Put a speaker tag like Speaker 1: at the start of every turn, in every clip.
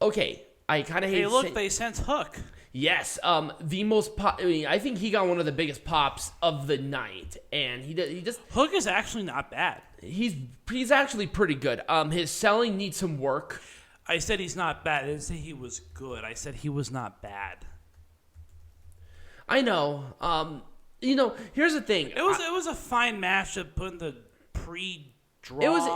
Speaker 1: Okay, I kind of hate.
Speaker 2: Hey, look, they sent Hook.
Speaker 1: Yes, I think he got one of the biggest pops of the night, and he just
Speaker 2: Hook is actually not bad.
Speaker 1: He's actually pretty good. His selling needs some work.
Speaker 2: I said he's not bad. I didn't say he was good. I said he was not bad.
Speaker 1: I know. Here's the thing.
Speaker 2: It was a fine match to put in the pre-draw.
Speaker 1: It was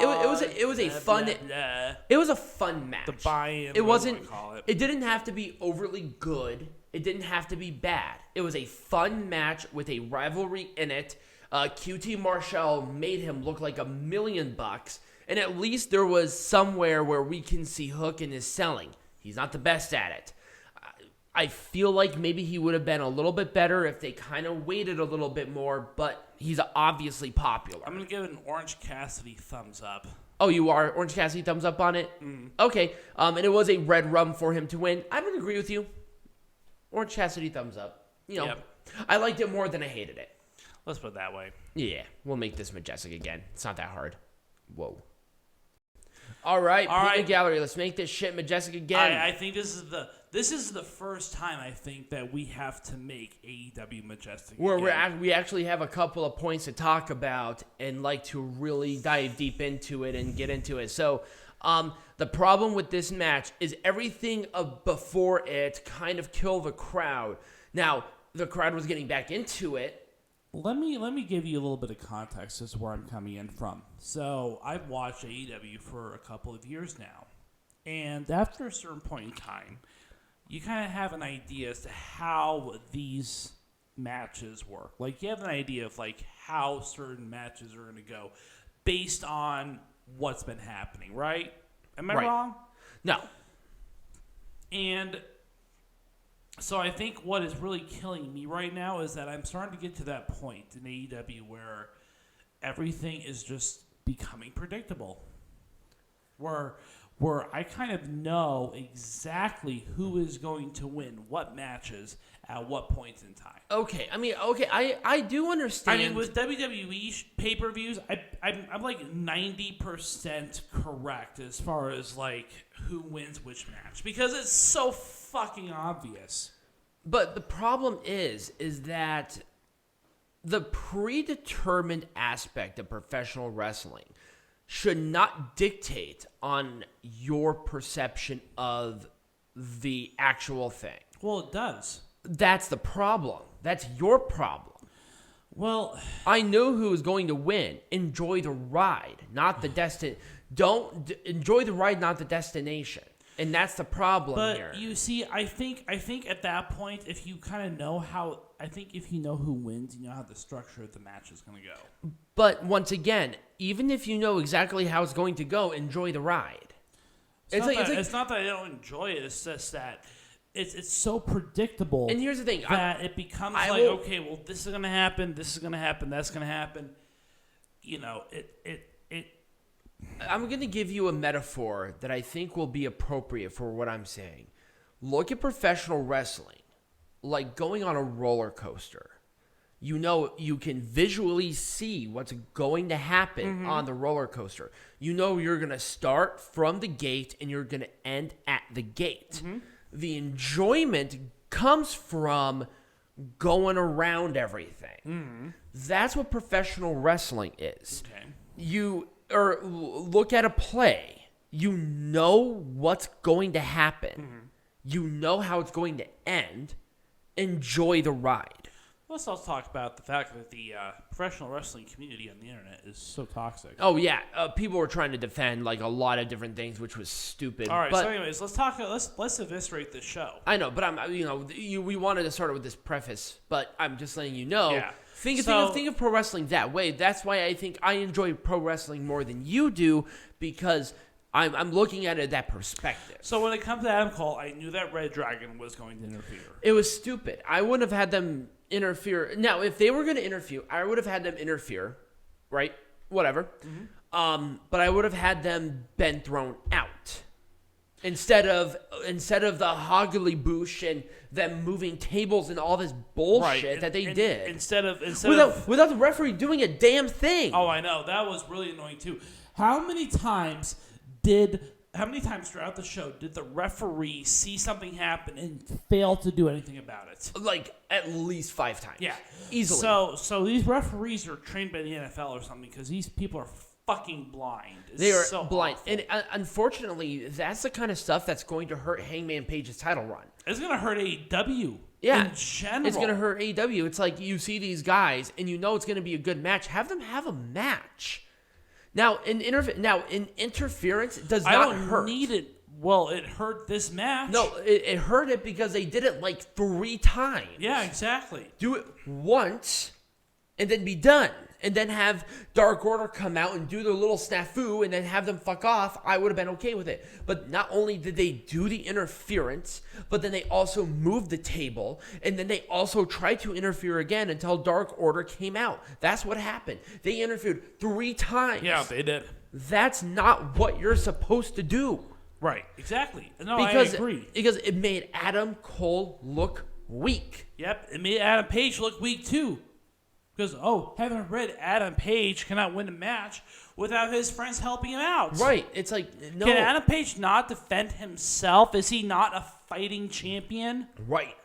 Speaker 1: a fun. It was a fun match.
Speaker 2: The buy-in.
Speaker 1: It wasn't.
Speaker 2: Call it.
Speaker 1: It didn't have to be overly good. It didn't have to be bad. It was a fun match with a rivalry in it. QT Marshall made him look like $1 million, and at least there was somewhere where we can see Hook in his selling. He's not the best at it. I feel like maybe he would have been a little bit better if they kind of waited a little bit more, but he's obviously popular.
Speaker 2: I'm going to give it an Orange Cassidy thumbs up.
Speaker 1: Oh, you are? Orange Cassidy thumbs up on it?
Speaker 2: Mm.
Speaker 1: Okay. And it was a red rum for him to win. I would agree with you. Orange Cassidy thumbs up.
Speaker 2: Yep.
Speaker 1: I liked it more than I hated it.
Speaker 2: Let's put it that way.
Speaker 1: Yeah, we'll make this majestic again. It's not that hard. Whoa. All right, Peanut Gallery, let's make this shit majestic again.
Speaker 2: I think this is the first time I think that we have to make AEW majestic again.
Speaker 1: We actually have a couple of points to talk about and like to really dive deep into it and get into it. So, the problem with this match is everything before it kind of killed the crowd. Now, the crowd was getting back into it.
Speaker 2: Let me give you a little bit of context as to where I'm coming in from. So I've watched AEW for a couple of years now, and after a certain point in time, you kind of have an idea as to how these matches work. Like you have an idea of like how certain matches are going to go based on what's been happening, right? Am I wrong?
Speaker 1: No.
Speaker 2: And so I think what is really killing me right now is that I'm starting to get to that point in AEW where everything is just becoming predictable. Where I kind of know exactly who is going to win what matches at what points in time.
Speaker 1: Okay, I do understand.
Speaker 2: I mean, with WWE pay-per-views, I'm like 90% correct as far as like who wins which match because it's so fucking obvious.
Speaker 1: But the problem is that the predetermined aspect of professional wrestling should not dictate on your perception of the actual thing.
Speaker 2: Well, it does.
Speaker 1: That's the problem. That's your problem.
Speaker 2: Well,
Speaker 1: I know who is going to win. Enjoy the ride, not the destination. Enjoy the ride, not the destination. And that's the problem here.
Speaker 2: But you see, I think at that point, if you kind of know if you know who wins, you know how the structure of the match is going to go.
Speaker 1: But once again, even if you know exactly how it's going to go, enjoy the ride.
Speaker 2: It's not that I don't enjoy it. It's just that it's so predictable.
Speaker 1: And here's the thing.
Speaker 2: That it becomes okay, well, this is going to happen, this is going to happen, that's going to happen. You know,
Speaker 1: I'm going to give you a metaphor that I think will be appropriate for what I'm saying. Look at professional wrestling like going on a roller coaster. You know, you can visually see what's going to happen on the roller coaster. You know you're going to start from the gate and you're going to end at the gate. Mm-hmm. The enjoyment comes from going around everything. Mm-hmm. That's what professional wrestling is. Okay. Or look at a play. You know what's going to happen. Mm-hmm. You know how it's going to end. Enjoy the ride.
Speaker 2: Let's also talk about the fact that the professional wrestling community on the internet is so toxic.
Speaker 1: Oh yeah, people were trying to defend like a lot of different things, which was stupid.
Speaker 2: All right, so anyways, let's eviscerate this show.
Speaker 1: I know, but we wanted to start with this preface, but I'm just letting you know.
Speaker 2: Yeah.
Speaker 1: Think of pro wrestling that way. That's why I think I enjoy pro wrestling more than you do, because I'm looking at it that perspective.
Speaker 2: So when it comes to Adam Cole, I knew that reDRagon was going to interfere.
Speaker 1: It was stupid. I wouldn't have had them interfere. Now, if they were going to interfere, I would have had them interfere, right? Whatever. Mm-hmm. But I would have had them been thrown out instead of the hoggly boosh and them moving tables and all this bullshit that they did.
Speaker 2: Instead of
Speaker 1: without the referee doing a damn thing.
Speaker 2: Oh, I know. That was really annoying too. How many times did how many times throughout the show did the referee see something happen and fail to do anything about it?
Speaker 1: Like at least 5 times.
Speaker 2: Yeah,
Speaker 1: easily.
Speaker 2: So these referees are trained by the NFL or something because these people are fucking blind.
Speaker 1: They are
Speaker 2: so
Speaker 1: blind,
Speaker 2: awful.
Speaker 1: and unfortunately, that's the kind of stuff that's going to hurt Hangman Page's title run.
Speaker 2: It's gonna hurt AEW.
Speaker 1: Yeah,
Speaker 2: in general,
Speaker 1: it's gonna hurt AEW. It's like you see these guys, and you know it's gonna be a good match. Have them have a match. Now, in interference, it does not hurt.
Speaker 2: I don't need it. Well, it hurt this match.
Speaker 1: No, it hurt it because they did it like 3 times.
Speaker 2: Yeah, exactly.
Speaker 1: Do it once, and then be done. And then have Dark Order come out and do their little snafu and then have them fuck off, I would have been okay with it. But not only did they do the interference, but then they also moved the table, and then they also tried to interfere again until Dark Order came out. That's what happened. They interfered 3 times.
Speaker 2: Yeah, they did.
Speaker 1: That's not what you're supposed to do.
Speaker 2: Right, exactly. No,
Speaker 1: Because,
Speaker 2: I agree.
Speaker 1: Because it made Adam Cole look weak.
Speaker 2: Yep, it made Adam Page look weak too. Because, heaven forbid, Adam Page cannot win a match without his friends helping him out.
Speaker 1: Right. It's like, no.
Speaker 2: Can Adam Page not defend himself? Is he not a fighting champion?
Speaker 1: Right.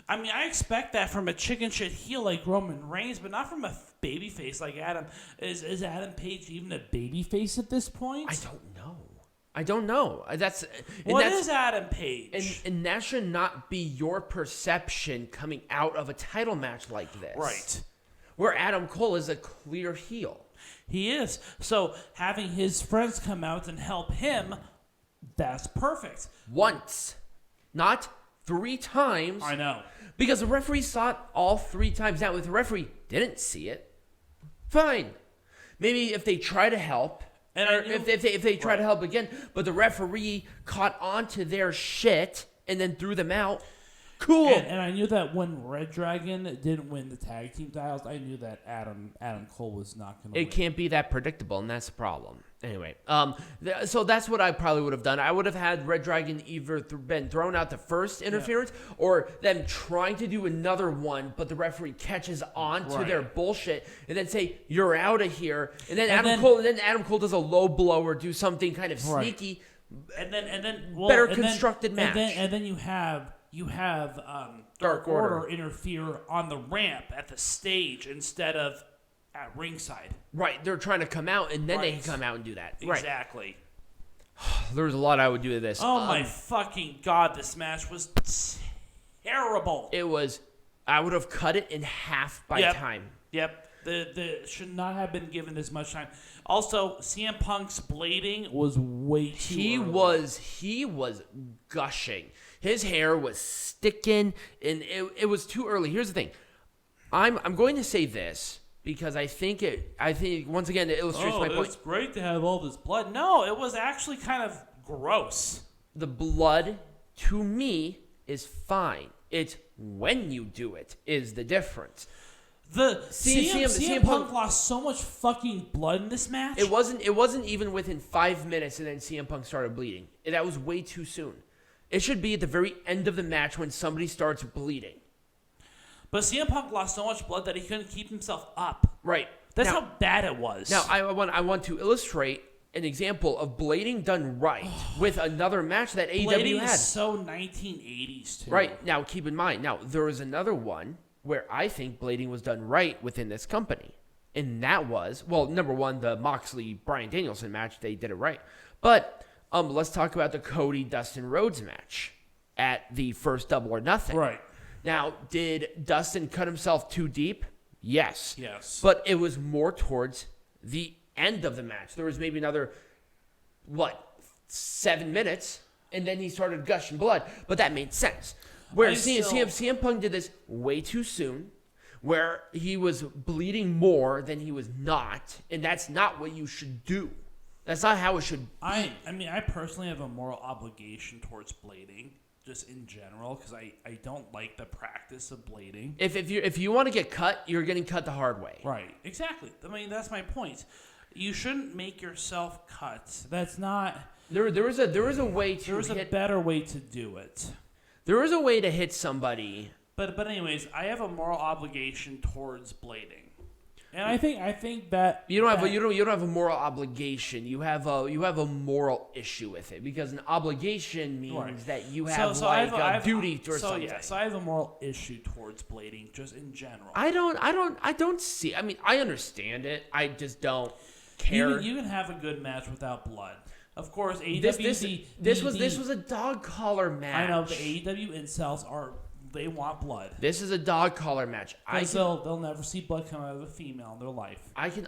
Speaker 2: I mean, I expect that from a chicken shit heel like Roman Reigns, but not from a babyface like Adam. Is Adam Page even a babyface at this point?
Speaker 1: I don't know.
Speaker 2: What is Adam Page?
Speaker 1: And that should not be your perception coming out of a title match like this.
Speaker 2: Right.
Speaker 1: Where Adam Cole is a clear heel.
Speaker 2: He is. So having his friends come out and help him, that's perfect.
Speaker 1: Once. Not 3 times.
Speaker 2: I know.
Speaker 1: Because the referee saw it all 3 times. Now, if the referee didn't see it, fine. Maybe if they try to help, or if they try to help again, but the referee caught on to their shit and then threw them out, cool.
Speaker 2: And I knew that when reDRagon didn't win the tag team titles, I knew that Adam Cole was not going to win.
Speaker 1: It can't be that predictable, and that's the problem. Anyway, so that's what I probably would have done. I would have had reDRagon either been thrown out the first interference, or them trying to do another one, but the referee catches on to their bullshit, and then say, "You're out of here." And then Adam Cole does a low blow or do something kind of sneaky,
Speaker 2: and then
Speaker 1: better constructed match.
Speaker 2: And then you have Dark Order interfere on the ramp at the stage instead of at ringside.
Speaker 1: Right, they're trying to come out, and then they can come out and do that.
Speaker 2: Exactly.
Speaker 1: Right. There's a lot I would do to this.
Speaker 2: Oh my fucking god, this match was terrible.
Speaker 1: It was. I would have cut it in half by time.
Speaker 2: Yep. The should not have been given this much time. Also, CM Punk's blading was way too early.
Speaker 1: He was gushing. His hair was sticking, and it was too early. Here's the thing. I'm going to say this because I think once again it illustrates my point.
Speaker 2: It's great to have all this blood. No, it was actually kind of gross.
Speaker 1: The blood to me is fine. It's when you do it is the difference.
Speaker 2: CM Punk lost so much fucking blood in this match.
Speaker 1: It wasn't even within 5 minutes, and then CM Punk started bleeding. That was way too soon. It should be at the very end of the match when somebody starts bleeding.
Speaker 2: But CM Punk lost so much blood that he couldn't keep himself up.
Speaker 1: Right.
Speaker 2: That's how bad it was.
Speaker 1: Now, I want to illustrate an example of blading done right with another match that AEW had.
Speaker 2: Blading is so 1980s, too.
Speaker 1: Right. Now, keep in mind, there was another one where I think blading was done right within this company. And that was, number one, the Moxley-Bryan Danielson match. They did it right. But let's talk about the Cody-Dustin Rhodes match at the first Double or Nothing.
Speaker 2: Right.
Speaker 1: Now, did Dustin cut himself too deep? Yes.
Speaker 2: Yes.
Speaker 1: But it was more towards the end of the match. There was maybe another, 7 minutes, and then he started gushing blood. But that made sense. Where CM Punk did this way too soon, where he was bleeding more than he was not, and that's not what you should do. That's not how it should be.
Speaker 2: I mean, I personally have a moral obligation towards blading, just in general, because I don't like the practice of blading.
Speaker 1: If you want to get cut, you're getting cut the hard way.
Speaker 2: Right, exactly. I mean, that's my point. You shouldn't make yourself cut. That's not...
Speaker 1: There was a way to
Speaker 2: There was a better way to do it.
Speaker 1: There was a way to hit somebody.
Speaker 2: But anyways, I have a moral obligation towards blading. And I think that
Speaker 1: you don't have a moral obligation. You have a moral issue with it because an obligation means that you have a duty or something.
Speaker 2: Yeah, so I have a moral issue towards blading just in general.
Speaker 1: I don't see. I mean, I understand it. I just don't care.
Speaker 2: You can have a good match without blood. Of course, AEW.
Speaker 1: This was a dog collar match.
Speaker 2: I know the AEW incels they want blood.
Speaker 1: This is a dog collar match.
Speaker 2: They'll never see blood come out of a female in their life.
Speaker 1: I can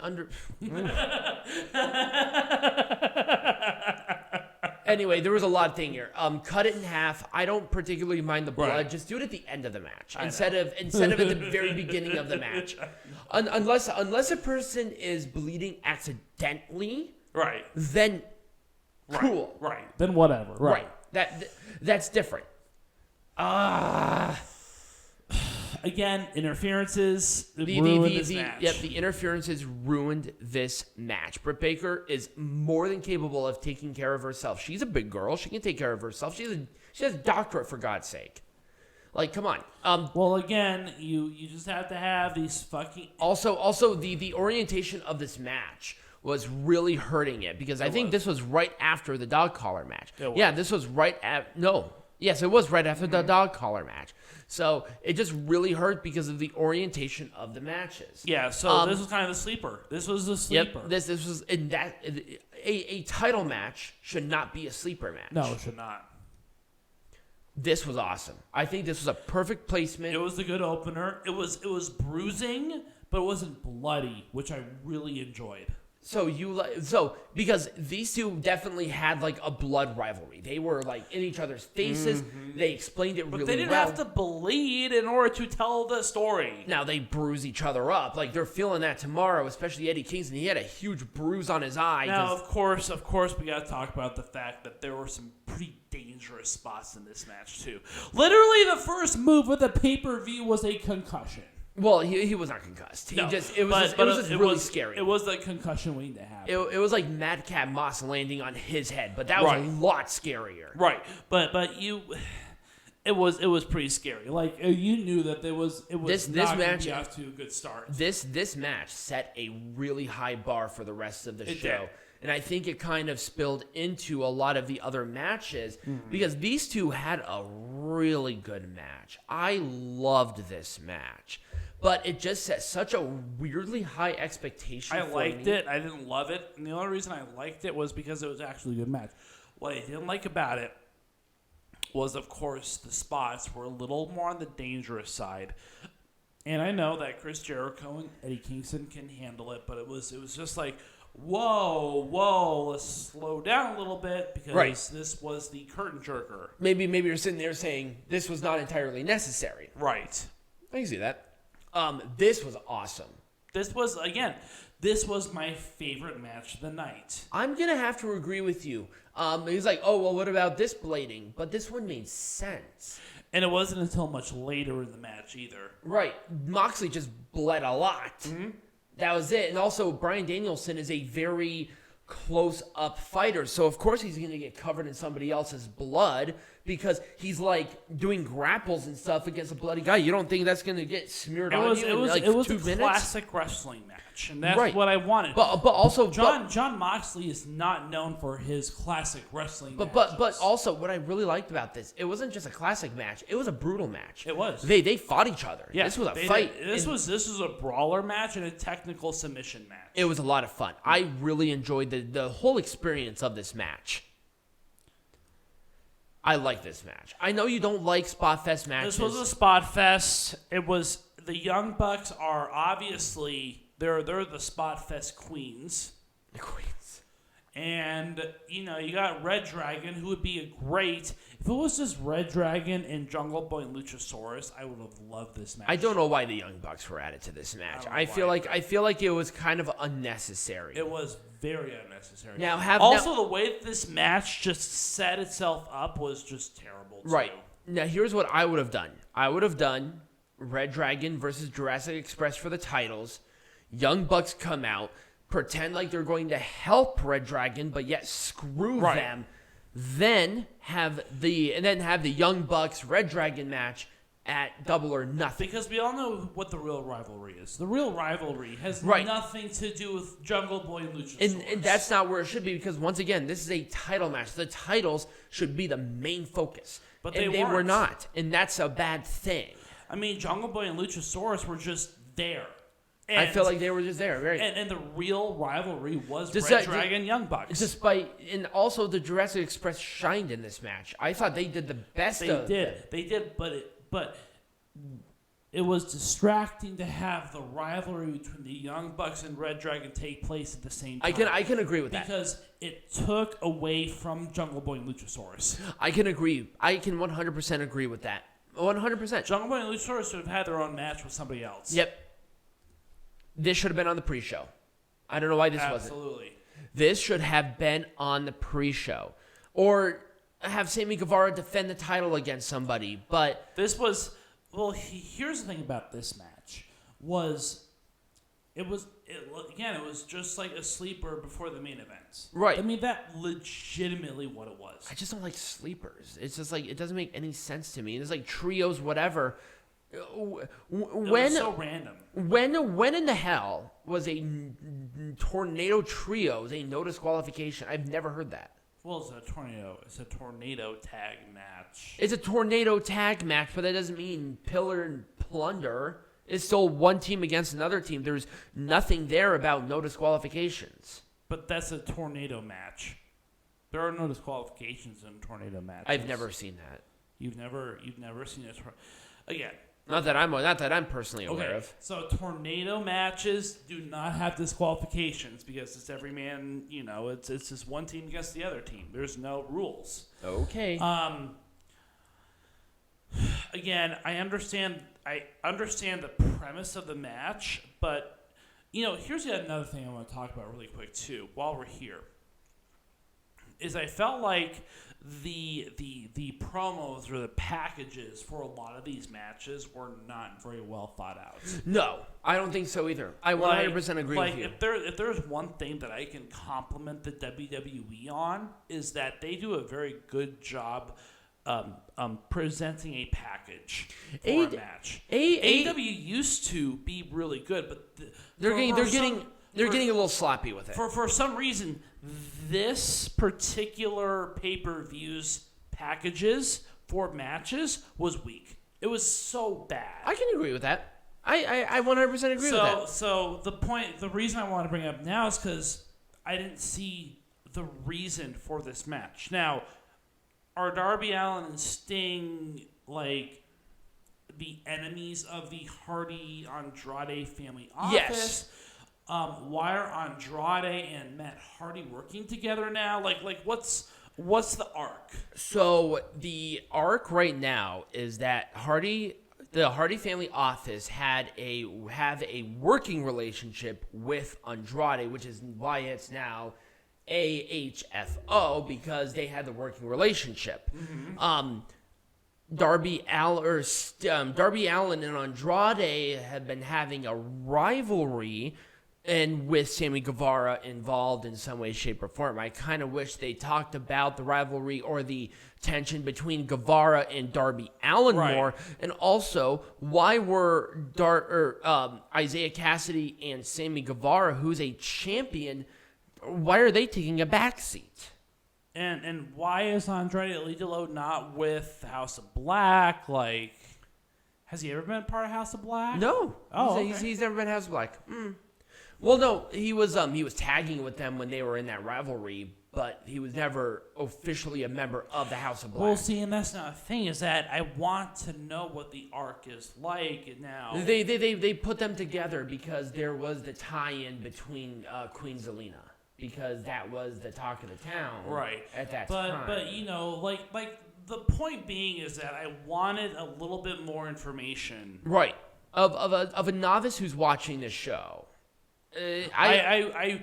Speaker 1: Anyway, there was a lot of thing here. Cut it in half. I don't particularly mind the blood. Right. Just do it at the end of the match instead of at the very beginning of the match. Unless a person is bleeding accidentally,
Speaker 2: right?
Speaker 1: Then cool,
Speaker 2: right? Then whatever, right?
Speaker 1: That's different.
Speaker 2: Again, interferences ruined this match.
Speaker 1: Yep, the interferences ruined this match. Britt Baker is more than capable of taking care of herself. She's a big girl. She can take care of herself. She has a doctorate, for God's sake. Like, come on.
Speaker 2: Well, again, you just have to have these fucking...
Speaker 1: Also, the orientation of this match was really hurting it because I think this was right after the dog collar match. Yeah, this was right at... No. Yes, it was right after the dog collar match. So it just really hurt because of the orientation of the matches.
Speaker 2: Yeah, so this was kind of the sleeper. This was the sleeper.
Speaker 1: Yep, this was in that a title match should not be a sleeper match.
Speaker 2: No, it should not.
Speaker 1: This was awesome. I think this was a perfect placement.
Speaker 2: It was a good opener. It was bruising, but it wasn't bloody, which I really enjoyed.
Speaker 1: So because these two definitely had like a blood rivalry. They were like in each other's faces. Mm-hmm. They explained it really well.
Speaker 2: But they didn't have to bleed in order to tell the story.
Speaker 1: Now they bruise each other up. Like they're feeling that tomorrow, especially Eddie Kingston. He had a huge bruise on his eye.
Speaker 2: Now, of course, we got to talk about the fact that there were some pretty dangerous spots in this match too. Literally, the first move of the pay-per-view was a concussion.
Speaker 1: Well, he was not concussed. It was really scary.
Speaker 2: It was the concussion waiting to happen.
Speaker 1: It was like Madcap Moss landing on his head, but that was a lot scarier.
Speaker 2: Right, but it was pretty scary. Like you knew that this not going to be off to a good start.
Speaker 1: This match set a really high bar for the rest of the show. Did. And I think it kind of spilled into a lot of the other matches because these two had a really good match. I loved this match. But it just set such a weirdly high expectation for me.
Speaker 2: I liked it. I didn't love it. And the only reason I liked it was because it was actually a good match. What I didn't like about it was, of course, the spots were a little more on the dangerous side. And I know that Chris Jericho and Eddie Kingston can handle it, but it was just like, whoa, let's slow down a little bit because this was the curtain jerker.
Speaker 1: Maybe you're sitting there saying this was not entirely necessary.
Speaker 2: Right.
Speaker 1: I can see that. This was awesome.
Speaker 2: This was my favorite match of the night.
Speaker 1: I'm going to have to agree with you. He's like, oh, well, what about this blading? But this one made sense.
Speaker 2: And it wasn't until much later in the match either.
Speaker 1: Right. Moxley just bled a lot. Mm-hmm. That was it. And also, Bryan Danielson is a very close-up fighter. So, of course, he's going to get covered in somebody else's blood because he's, like, doing grapples and stuff against a bloody guy. You don't think that's going to get smeared on you in, like, 2 minutes?
Speaker 2: It was a classic wrestling match, and that's what I wanted.
Speaker 1: But also...
Speaker 2: John Moxley is not known for his classic wrestling matches.
Speaker 1: But also, what I really liked about this, it wasn't just a classic match. It was a brutal match.
Speaker 2: It was.
Speaker 1: They fought each other. Yeah, this was a fight.
Speaker 2: This was a brawler match and a technical submission match.
Speaker 1: It was a lot of fun. I really enjoyed the whole experience of this match. I like this match. I know you don't like Spot Fest matches.
Speaker 2: This was a Spot Fest. It was the Young Bucks are obviously they're the Spot Fest queens.
Speaker 1: The queens.
Speaker 2: And you got reDRagon, who would be great if it was just reDRagon and Jungle Boy and Luchasaurus. I would have loved this match.
Speaker 1: I don't know why the Young Bucks were added to this match. I feel like it was kind of unnecessary.
Speaker 2: It was very unnecessary.
Speaker 1: The
Speaker 2: way that this match just set itself up was just terrible. Too.
Speaker 1: Right. Now, here's what I would have done. I would have done reDRagon versus Jurassic Express for the titles. Young Bucks come out, pretend like they're going to help reDRagon, but yet screw them. Then have the Young Bucks reDRagon match at Double or Nothing.
Speaker 2: Because we all know what the real rivalry is. The real rivalry has nothing to do with Jungle Boy and Luchasaurus.
Speaker 1: And that's not where it should be, because once again, this is a title match. The titles should be the main focus.
Speaker 2: But
Speaker 1: they were not, and that's a bad thing.
Speaker 2: I mean, Jungle Boy and Luchasaurus were just there.
Speaker 1: And, I feel like they were just there. Right.
Speaker 2: And the real rivalry was reDRagon Young Bucks.
Speaker 1: And also the Jurassic Express shined in this match. I thought they did the best of it.
Speaker 2: They did, but it was distracting to have the rivalry between the Young Bucks and reDRagon take place at the same time.
Speaker 1: I can agree with that.
Speaker 2: Because it took away from Jungle Boy and Luchasaurus.
Speaker 1: I can agree. I can 100% agree with that. 100%.
Speaker 2: Jungle Boy and Luchasaurus should have had their own match with somebody else.
Speaker 1: Yep. This should have been on the pre-show. I don't know why this wasn't.
Speaker 2: Absolutely.
Speaker 1: This should have been on the pre-show. Or have Sammy Guevara defend the title against somebody. But
Speaker 2: this was... Well, here's the thing about this match. It was just like a sleeper before the main event.
Speaker 1: Right.
Speaker 2: I mean, that legitimately what it was.
Speaker 1: I just don't like sleepers. It's just like, it doesn't make any sense to me. It's like trios, whatever.
Speaker 2: It was so random.
Speaker 1: When in the hell was a tornado trios a no disqualification? I've never heard that.
Speaker 2: Well, it's a tornado tag match.
Speaker 1: It's a tornado tag match, but that doesn't mean pillar and plunder. It's still one team against another team. There's nothing there about no disqualifications.
Speaker 2: But that's a tornado match. There are no disqualifications in tornado matches.
Speaker 1: I've never seen that.
Speaker 2: You've never seen it again.
Speaker 1: Not that I'm personally aware of.
Speaker 2: So tornado matches do not have disqualifications because it's every man. It's just one team against the other team. There's no rules.
Speaker 1: Okay.
Speaker 2: Again, I understand the premise of the match, but here's another thing I want to talk about really quick too. While we're here, is I felt like the promos or the packages for a lot of these matches were not very well thought out.
Speaker 1: No, I don't think so either. I 100% agree with you.
Speaker 2: If there's one thing that I can compliment the WWE on, is that they do a very good job presenting a package for a match. AEW used to be really good, but
Speaker 1: they're getting a little sloppy with it.
Speaker 2: For some reason, this particular pay-per-views packages for matches was weak. It was so bad.
Speaker 1: I can agree with that. I 100% agree with that.
Speaker 2: So the reason I want to bring it up now is because I didn't see the reason for this match. Now, are Darby Allin and Sting like the enemies of the Hardy Andrade family office?
Speaker 1: Yes.
Speaker 2: Why are Andrade and Matt Hardy working together now? Like what's the arc?
Speaker 1: So the arc right now is that the Hardy family office have a working relationship with Andrade, which is why it's now AHFO, because they had the working relationship. Mm-hmm. Darby Allin and Andrade have been having a rivalry, and with Sammy Guevara involved in some way, shape, or form. I kind of wish they talked about the rivalry or the tension between Guevara and Darby Allin more. And also, why were Isaiah Cassidy and Sammy Guevara, who's a champion, why are they taking a backseat?
Speaker 2: And why is Andrade Alidolo not with House of Black? Like, has he ever been part of House of Black?
Speaker 1: No.
Speaker 2: Oh,
Speaker 1: he's never been House of Black. Well, no, he was tagging with them when they were in that rivalry, but he was never officially a member of the House of Black.
Speaker 2: Well, see, and that's not a thing, is that I want to know what the arc is like now.
Speaker 1: They put them together because there was the tie-in between Queen Zelina, because that was the talk of the town at that time.
Speaker 2: But like the point being is that I wanted a little bit more information.
Speaker 1: Right. Of a novice who's watching this show.
Speaker 2: I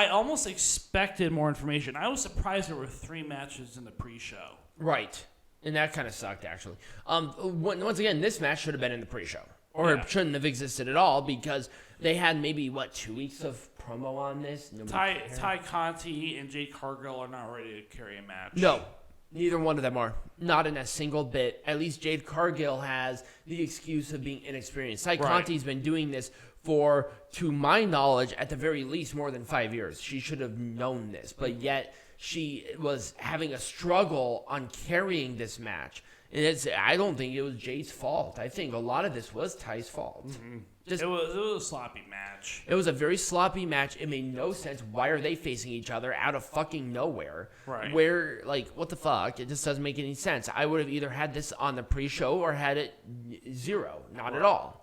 Speaker 2: almost expected more information. I was surprised there were 3 matches in the pre-show.
Speaker 1: Right. And that kind of sucked, actually. Once again, this match should have been in the pre-show. Or it shouldn't have existed at all, because they had maybe, 2 weeks of promo on this?
Speaker 2: Ty Conti and Jade Cargill are not ready to carry a match.
Speaker 1: No. Neither one of them are. Not in a single bit. At least Jade Cargill has the excuse of being inexperienced. Ty Conti's been doing this for, to my knowledge, at the very least, more than 5 years. She should have known this. But yet, she was having a struggle on carrying this match. And I don't think it was Jade's fault. I think a lot of this was Ty's fault.
Speaker 2: Mm-hmm. It was a sloppy match.
Speaker 1: It was a very sloppy match. It made no sense. Why are they facing each other out of fucking nowhere?
Speaker 2: Right.
Speaker 1: Where, like, what the fuck? It just doesn't make any sense. I would have either had this on the pre-show or had it 0. Not at all.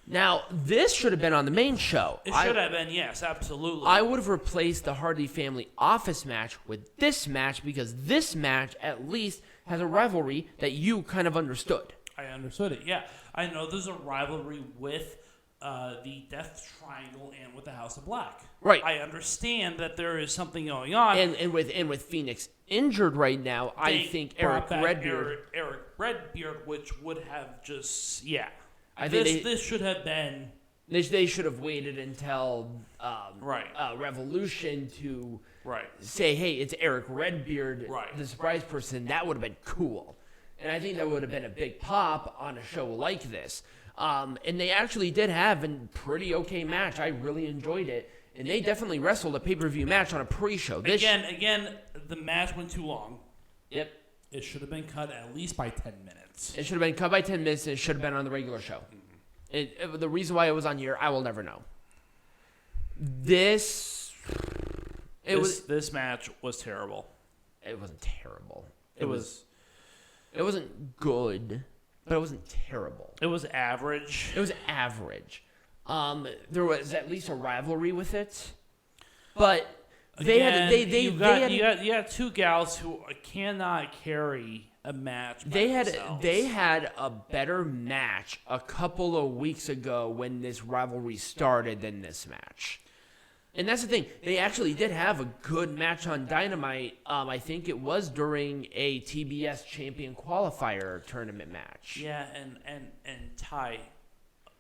Speaker 1: Now, this should have been on the main show.
Speaker 2: It should have been, yes, absolutely.
Speaker 1: I would have replaced the Hardy Family Office match with this match because this match, at least, has a rivalry that you kind of understood.
Speaker 2: I understood it, yeah. I know there's a rivalry with the Death Triangle and with the House of Black.
Speaker 1: Right.
Speaker 2: I understand that there is something going on.
Speaker 1: And with Phoenix injured right now, I think Erick Redbeard.
Speaker 2: Erick Redbeard, which would have just, yeah.
Speaker 1: I think
Speaker 2: this should have been.
Speaker 1: They should have waited until
Speaker 2: right.
Speaker 1: Revolution to
Speaker 2: right.
Speaker 1: say, hey, it's Erick Redbeard,
Speaker 2: right.
Speaker 1: the surprise person. That would have been cool. And I think that would have been a big pop on a show like this. And they actually did have a pretty okay match. I really enjoyed it. And they definitely wrestled a pay-per-view match on a pre-show.
Speaker 2: Again, the match went too long.
Speaker 1: Yep.
Speaker 2: It should have been cut at least by 10 minutes.
Speaker 1: It should have been cut by 10 minutes, and it should have been on the regular show. The reason why it was on here, I will never know. This
Speaker 2: match was terrible.
Speaker 1: It wasn't terrible. It wasn't good, but it wasn't terrible.
Speaker 2: It was average.
Speaker 1: It was average. There was at least a rivalry with it, but you got two gals who cannot carry a match. They had a better match a couple of weeks ago when this rivalry started than this match. And that's the thing. They actually did have a good match on Dynamite. I think it was during a TBS Champion Qualifier tournament match.
Speaker 2: Yeah, and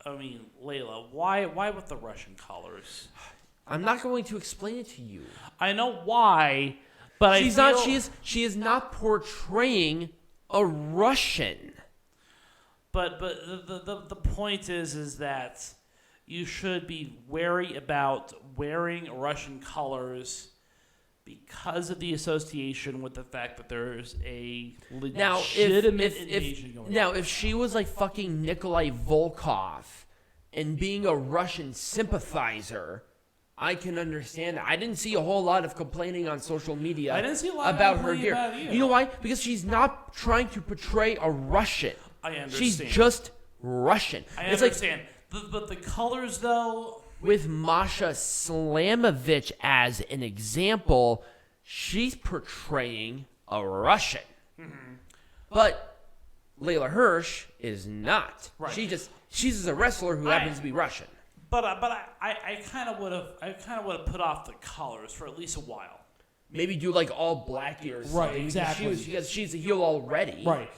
Speaker 2: Leyla, why with the Russian colors?
Speaker 1: I'm not going to explain it to you.
Speaker 2: I know why, but
Speaker 1: she is not portraying a Russian.
Speaker 2: But the point is that you should be wary about wearing Russian colors because of the association with the fact that there's a legitimate invasion going on.
Speaker 1: Now, if she was like fucking Nikolai Volkov and being a Russian sympathizer, I can understand that. I didn't see a whole lot of complaining on social media about her gear. You know why? Because she's not trying to portray a Russian.
Speaker 2: I understand.
Speaker 1: She's just Russian.
Speaker 2: I understand. But the colors, though...
Speaker 1: With Masha Slamovich as an example, she's portraying a Russian. Mm-hmm. But Leyla Hirsch is not. Right. She's just a wrestler who happens to be Russian.
Speaker 2: But I kind of would have put off the colors for at least a while.
Speaker 1: Maybe do like all black gear or something.
Speaker 2: Right, exactly.
Speaker 1: Because she's a heel already.
Speaker 2: Right.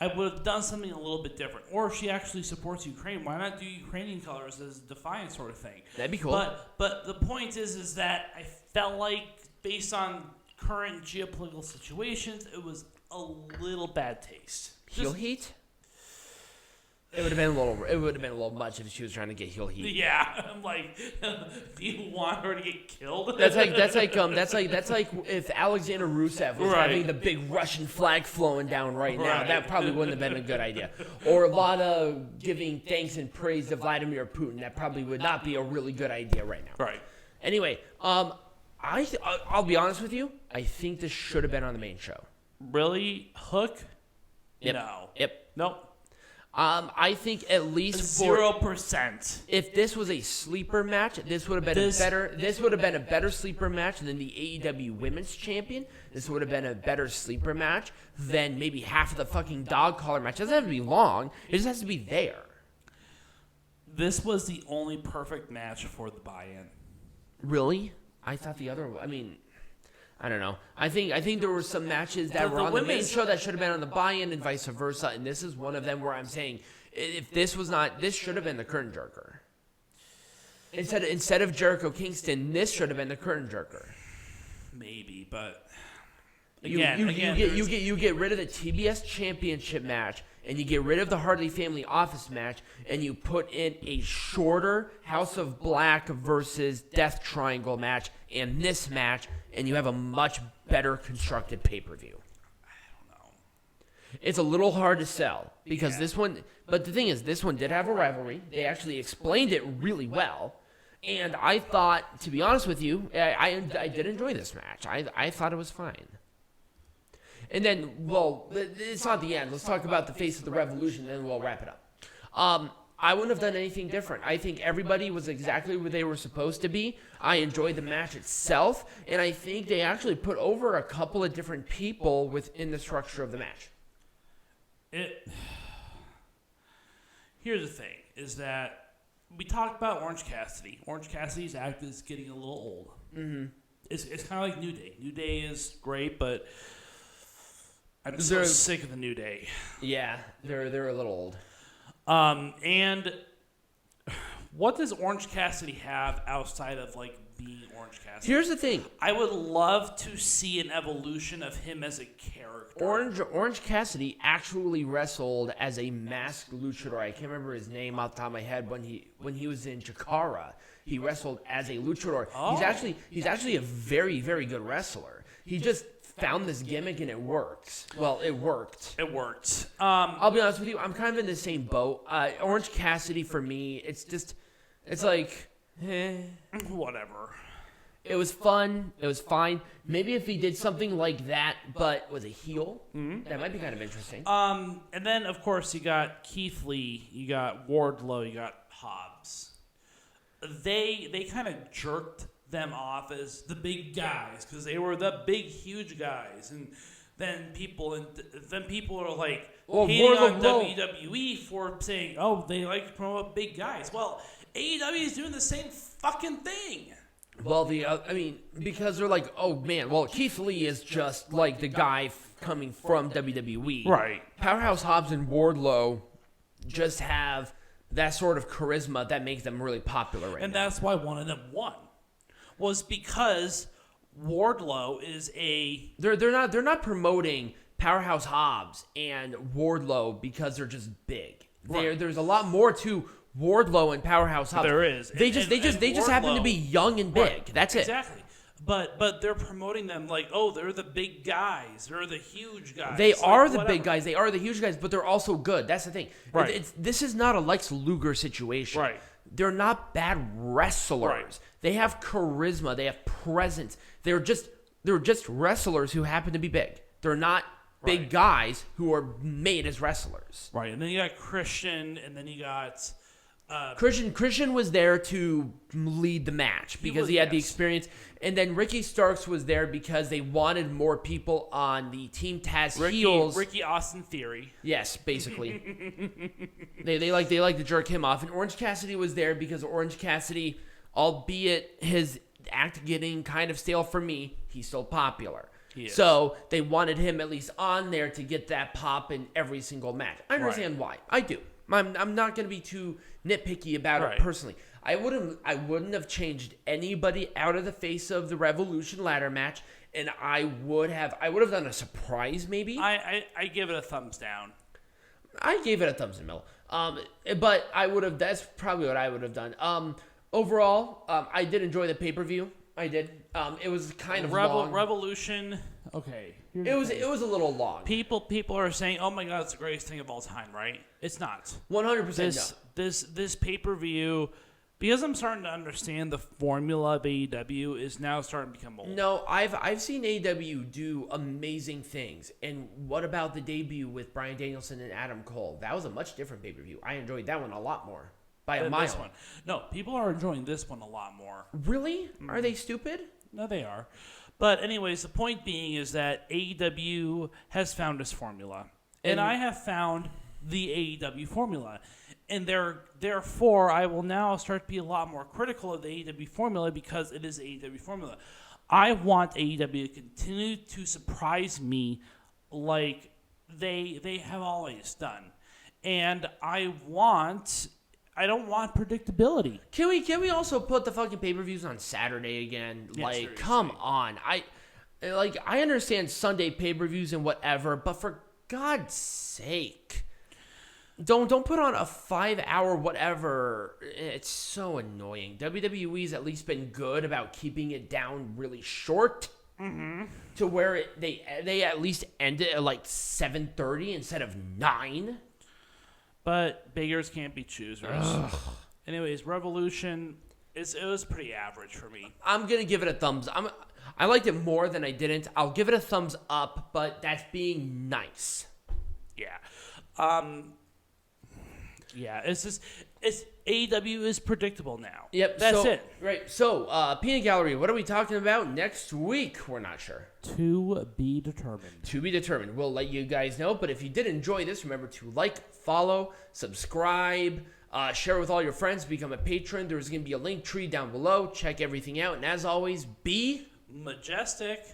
Speaker 2: I would have done something a little bit different. Or if she actually supports Ukraine, why not do Ukrainian colors as a defiant sort of thing?
Speaker 1: That'd be cool.
Speaker 2: But the point is that I felt like, based on current geopolitical situations, it was a little bad taste.
Speaker 1: Heel heat? It would have been a little much if she was trying to get heel heat.
Speaker 2: Yeah, I'm like, do you want her to get killed?
Speaker 1: That's like if Alexander Rusev was having the big Russian flag flowing down right now. That probably wouldn't have been a good idea. Or Lana giving thanks and praise to Vladimir Putin. That probably would not be a really good idea right now.
Speaker 2: Right.
Speaker 1: Anyway, I'll be honest with you. I think this should have been on the main show.
Speaker 2: Really? Hook?
Speaker 1: Yep.
Speaker 2: No.
Speaker 1: Yep.
Speaker 2: Nope.
Speaker 1: I think at least
Speaker 2: 0%.
Speaker 1: If this was a sleeper match, this would have been a better sleeper match than the AEW Women's Champion. This would have been a better sleeper match than maybe half of the fucking dog collar match. It doesn't have to be long. It just has to be there.
Speaker 2: This was the only perfect match for the buy-in.
Speaker 1: Really? I thought the other. I mean, I don't know. I think there were some matches that were on the main show that should have been on the buy-in and vice versa, and this is one of them where I'm saying if this was not, this should have been the curtain jerker. Instead of Jericho Kingston, this should have been the curtain jerker.
Speaker 2: Maybe, but
Speaker 1: You get rid of the TBS Championship match, and you get rid of the Hardy Family Office match, and you put in a shorter House of Black versus Death Triangle match, and this match, and you have a much better constructed pay-per-view. It's a little hard to sell because this one, but the thing is, this one did have a rivalry. They actually explained it really well. And I thought, to be honest with you, I did enjoy this match. I thought it was fine. And then, well, it's not the end. Let's talk about the face of the Revolution, and then we'll wrap it up. I wouldn't have done anything different. I think everybody was exactly where they were supposed to be. I enjoyed the match itself, and I think they actually put over a couple of different people within the structure of the match.
Speaker 2: Here's the thing, is that we talked about Orange Cassidy. Orange Cassidy's act is getting a little old. Mm-hmm. It's kind of like New Day. New Day is great, but I'm so sick of the New Day.
Speaker 1: Yeah, they're a little old.
Speaker 2: And what does Orange Cassidy have outside of like being Orange Cassidy?
Speaker 1: Here's the thing.
Speaker 2: I would love to see an evolution of him as a character.
Speaker 1: Orange Cassidy actually wrestled as a masked luchador. I can't remember his name off the top of my head. When he was in Chikara, he wrestled as a luchador. Oh. He's actually a very, very good wrestler. He just found this gimmick and it works. Well, it worked.
Speaker 2: It worked.
Speaker 1: I'll be honest with you. I'm kind of in the same boat. Orange Cassidy for me, it's like,
Speaker 2: whatever.
Speaker 1: It was fun. It was fine. Maybe if he did something like that, but was a heel, that might be kind of interesting.
Speaker 2: And then, of course, you got Keith Lee, you got Wardlow, you got Hobbs. They kind of jerked them off as the big guys because they were the big, huge guys. And then people are like hating on WWE for saying, oh, they like to promote big guys. Well, AEW is doing the same fucking thing.
Speaker 1: Well, because they're like, oh man, well, Keith Lee is just like the guy coming from WWE.
Speaker 2: Right.
Speaker 1: Powerhouse Hobbs and Wardlow just have that sort of charisma that makes them really popular right now.
Speaker 2: And that's why one of them won. Was because Wardlow is
Speaker 1: They're not promoting Powerhouse Hobbs and Wardlow because they're just big. Right. There's a lot more to Wardlow and Powerhouse Hobbs.
Speaker 2: There is.
Speaker 1: They just happen to be young and big. Right. That's it.
Speaker 2: Exactly. But they're promoting them like, oh, they're the big guys. They're the huge guys.
Speaker 1: They are the big guys. They are the huge guys, but they're also good. That's the thing.
Speaker 2: Right.
Speaker 1: This is not a Lex Luger situation.
Speaker 2: Right.
Speaker 1: They're not bad wrestlers.
Speaker 2: Right.
Speaker 1: They have charisma. They have presence. They're just wrestlers who happen to be big. They're not big guys who are made as wrestlers.
Speaker 2: Right. And then you got Christian, and then you got
Speaker 1: Christian was there to lead the match because he had the experience. And then Ricky Starks was there because they wanted more people on the Team Taz heels.
Speaker 2: Ricky Austin Theory.
Speaker 1: Yes, basically. they like to jerk him off. And Orange Cassidy was there because Orange Cassidy, albeit his act getting kind of stale for me, he's still popular. So they wanted him at least on there to get that pop in every single match. I understand why. I do. I'm not going to be too nitpicky about it personally. I wouldn't have changed anybody out of the face of the Revolution ladder match, and I would have done a surprise maybe.
Speaker 2: I give it a thumbs down.
Speaker 1: I gave it a thumbs in the middle. But that's probably what I would have done. Overall, I did enjoy the pay-per-view. I did. It was kind of long.
Speaker 2: Revolution. Okay.
Speaker 1: It was a little long.
Speaker 2: People are saying, "Oh my God, it's the greatest thing of all time," right? It's not.
Speaker 1: 100%.
Speaker 2: This pay-per-view, because I'm starting to understand the formula of AEW is now starting to become old.
Speaker 1: No, I've seen AEW do amazing things. And what about the debut with Bryan Danielson and Adam Cole? That was a much different pay-per-view. I enjoyed that one a lot more. By a mile.
Speaker 2: This one. No, people are enjoying this one a lot more.
Speaker 1: Really? Mm-hmm. Are they stupid?
Speaker 2: No, they are. But anyways, the point being is that AEW has found its formula. And I have found the AEW formula. And therefore, I will now start to be a lot more critical of the AEW formula because it is AEW formula. I want AEW to continue to surprise me like they have always done. And I don't want predictability.
Speaker 1: Can we also put the fucking pay-per-views on Saturday again?
Speaker 2: Yeah,
Speaker 1: like,
Speaker 2: seriously.
Speaker 1: come on. Like, I understand Sunday pay-per-views and whatever, but for God's sake, don't put on a 5-hour whatever. It's so annoying. WWE's at least been good about keeping it down really short. To where they at least end it at like 7:30 instead of 9.
Speaker 2: But beggars can't be choosers. Anyways, Revolution, it was pretty average for me.
Speaker 1: I'm gonna give it a thumbs. I liked it more than I didn't. I'll give it a thumbs up, but that's being nice.
Speaker 2: Yeah. Yeah, it's AEW is predictable now.
Speaker 1: Yep,
Speaker 2: that's it.
Speaker 1: Right. So, Peanut Gallery, what are we talking about next week? We're not sure.
Speaker 2: To be determined.
Speaker 1: To be determined. We'll let you guys know. But if you did enjoy this, remember to like, follow, subscribe, share with all your friends, become a patron. There's going to be a link tree down below. Check everything out. And as always, be
Speaker 2: majestic.